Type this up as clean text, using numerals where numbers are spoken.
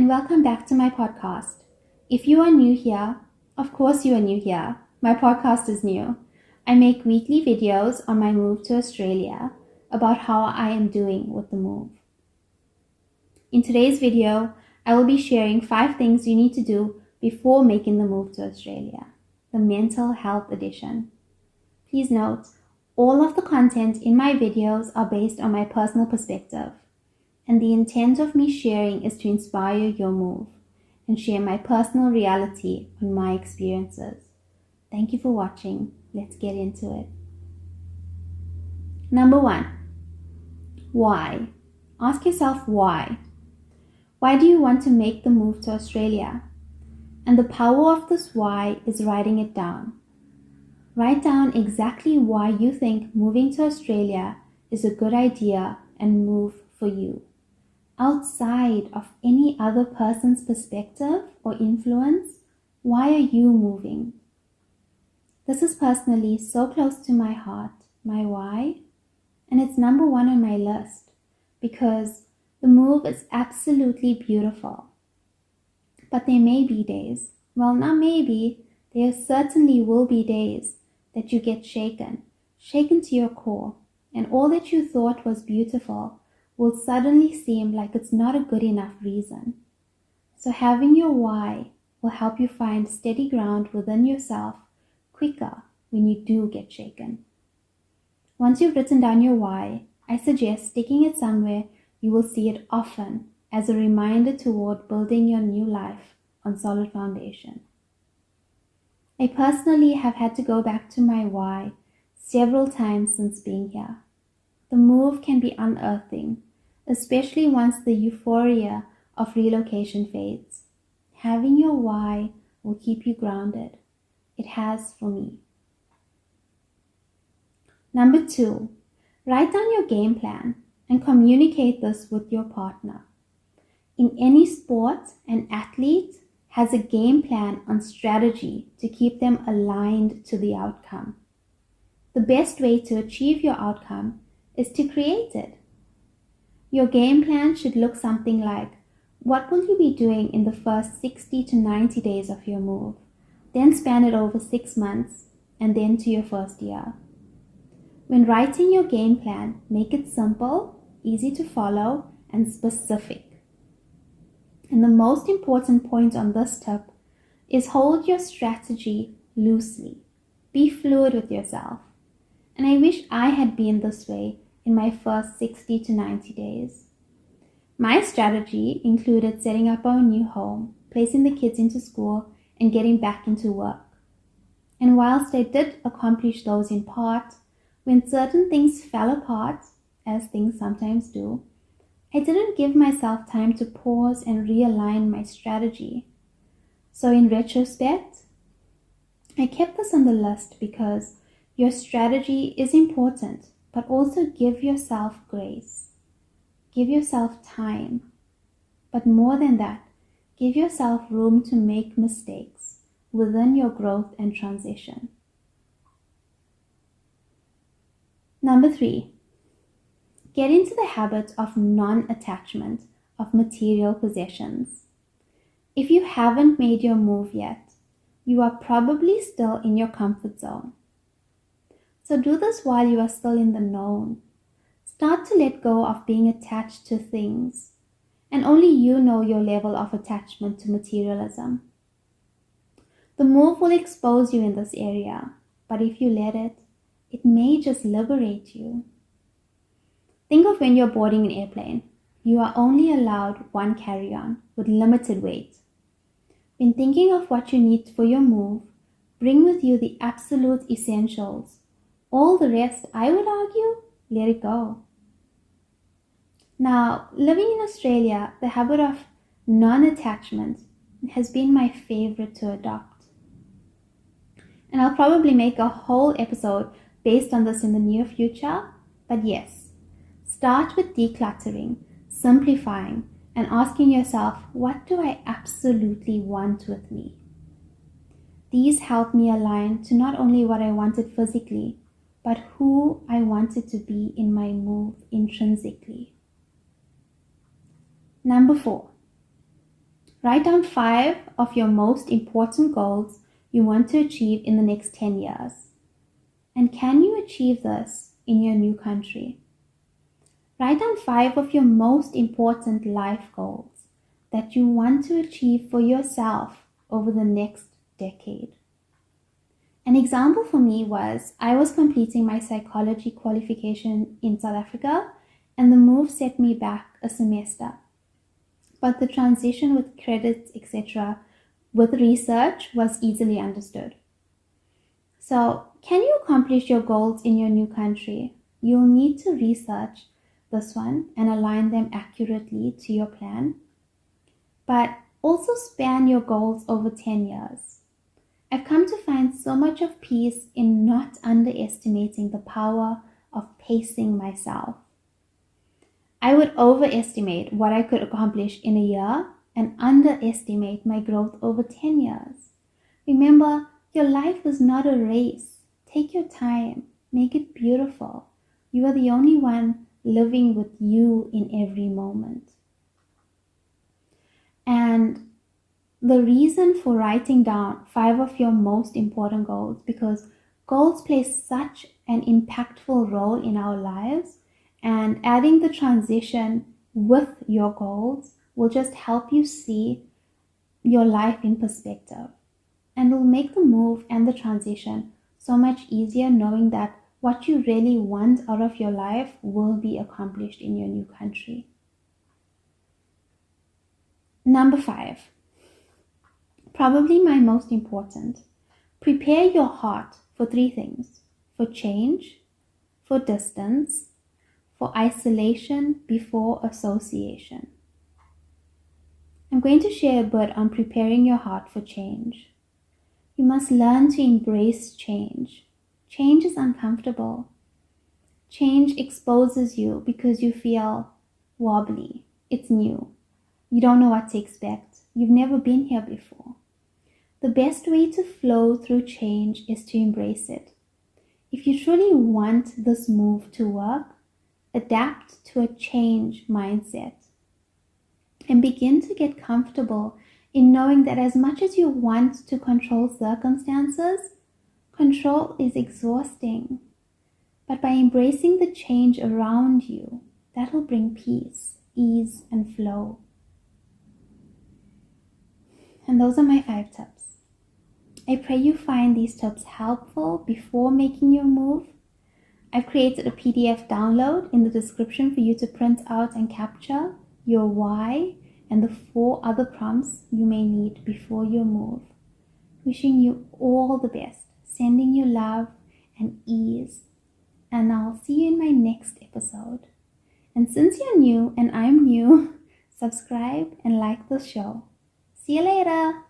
and welcome back to my podcast. If you are new here, of course you are new here. My podcast is new. I make weekly videos on my move to Australia about how I am doing with the move. In today's video, I will be sharing 5 things you need to do before making the move to Australia, the mental health edition. Please note, all of the content in my videos are based on my personal perspective, and the intent of me sharing is to inspire your move and share my personal reality on my experiences. Thank you for watching. Let's get into it. Number 1. Why? Ask yourself why. Why do you want to make the move to Australia? And the power of this why is writing it down. Write down exactly why you think moving to Australia is a good idea and move for you, outside of any other person's perspective or influence. Why are you moving? This is personally so close to my heart, my why, and it's number 1 on my list because the move is absolutely beautiful. But there may be days, well, not maybe, there certainly will be days that you get shaken to your core, and all that you thought was beautiful will suddenly seem like it's not a good enough reason. So having your why will help you find steady ground within yourself quicker when you do get shaken. Once you've written down your why, I suggest sticking it somewhere you will see it often as a reminder toward building your new life on solid foundation. I personally have had to go back to my why several times since being here. The move can be unearthing, especially once the euphoria of relocation fades. Having your why will keep you grounded. It has for me. Number 2, write down your game plan and communicate this with your partner. In any sport, an athlete has a game plan on strategy to keep them aligned to the outcome. The best way to achieve your outcome is to create it. Your game plan should look something like, what will you be doing in the first 60 to 90 days of your move? Then span it over 6 months and then to your first year. When writing your game plan, make it simple, easy to follow, and specific. And the most important point on this tip is hold your strategy loosely. Be fluid with yourself. And I wish I had been this way in my first 60 to 90 days. My strategy included setting up our new home, placing the kids into school, and getting back into work. And whilst I did accomplish those in part, when certain things fell apart, as things sometimes do, I didn't give myself time to pause and realign my strategy. So in retrospect, I kept this on the list because your strategy is important, but also give yourself grace. Give yourself time. But more than that, give yourself room to make mistakes within your growth and transition. Number 3, get into the habit of non-attachment of material possessions. If you haven't made your move yet, you are probably still in your comfort zone. So do this while you are still in the known. Start to let go of being attached to things, and only you know your level of attachment to materialism. The move will expose you in this area, but if you let it, it may just liberate you. Think of when you're boarding an airplane. You are only allowed one carry-on with limited weight. When thinking of what you need for your move, bring with you the absolute essentials. All the rest, I would argue, let it go. Now, living in Australia, the habit of non-attachment has been my favorite to adopt. And I'll probably make a whole episode based on this in the near future, but yes, start with decluttering, simplifying, and asking yourself, what do I absolutely want with me? These help me align to not only what I wanted physically, but who I wanted to be in my move intrinsically. Number 4, Write down 5 of your most important goals you want to achieve in the next 10 years. And can you achieve this in your new country? Write down 5 of your most important life goals that you want to achieve for yourself over the next decade. An example for me was I was completing my psychology qualification in South Africa, and the move set me back a semester. But the transition with credits, etc., with research was easily understood. So, can you accomplish your goals in your new country? You'll need to research this one and align them accurately to your plan. But also span your goals over 10 years. I've come to find so much of peace in not underestimating the power of pacing myself. I would overestimate what I could accomplish in a year and underestimate my growth over 10 years. Remember, your life is not a race. Take your time. Make it beautiful. You are the only one living with you in every moment. And the reason for writing down 5 of your most important goals, because goals play such an impactful role in our lives, and adding the transition with your goals will just help you see your life in perspective, and will make the move and the transition so much easier, knowing that what you really want out of your life will be accomplished in your new country. Number 5, probably my most important. Prepare your heart for 3 things: for change, for distance, for isolation before association. I'm going to share a bit on preparing your heart for change. You must learn to embrace change. Change is uncomfortable. Change exposes you because you feel wobbly. It's new. You don't know what to expect. You've never been here before. The best way to flow through change is to embrace it. If you truly want this move to work, adapt to a change mindset and begin to get comfortable in knowing that as much as you want to control circumstances, control is exhausting. But by embracing the change around you, that will bring peace, ease, and flow. And those are my 5 tips. I pray you find these tips helpful before making your move. I've created a PDF download in the description for you to print out and capture your why and the 4 other prompts you may need before your move. Wishing you all the best, sending you love and ease, and I'll see you in my next episode. And since you're new and I'm new, subscribe and like the show. See you later!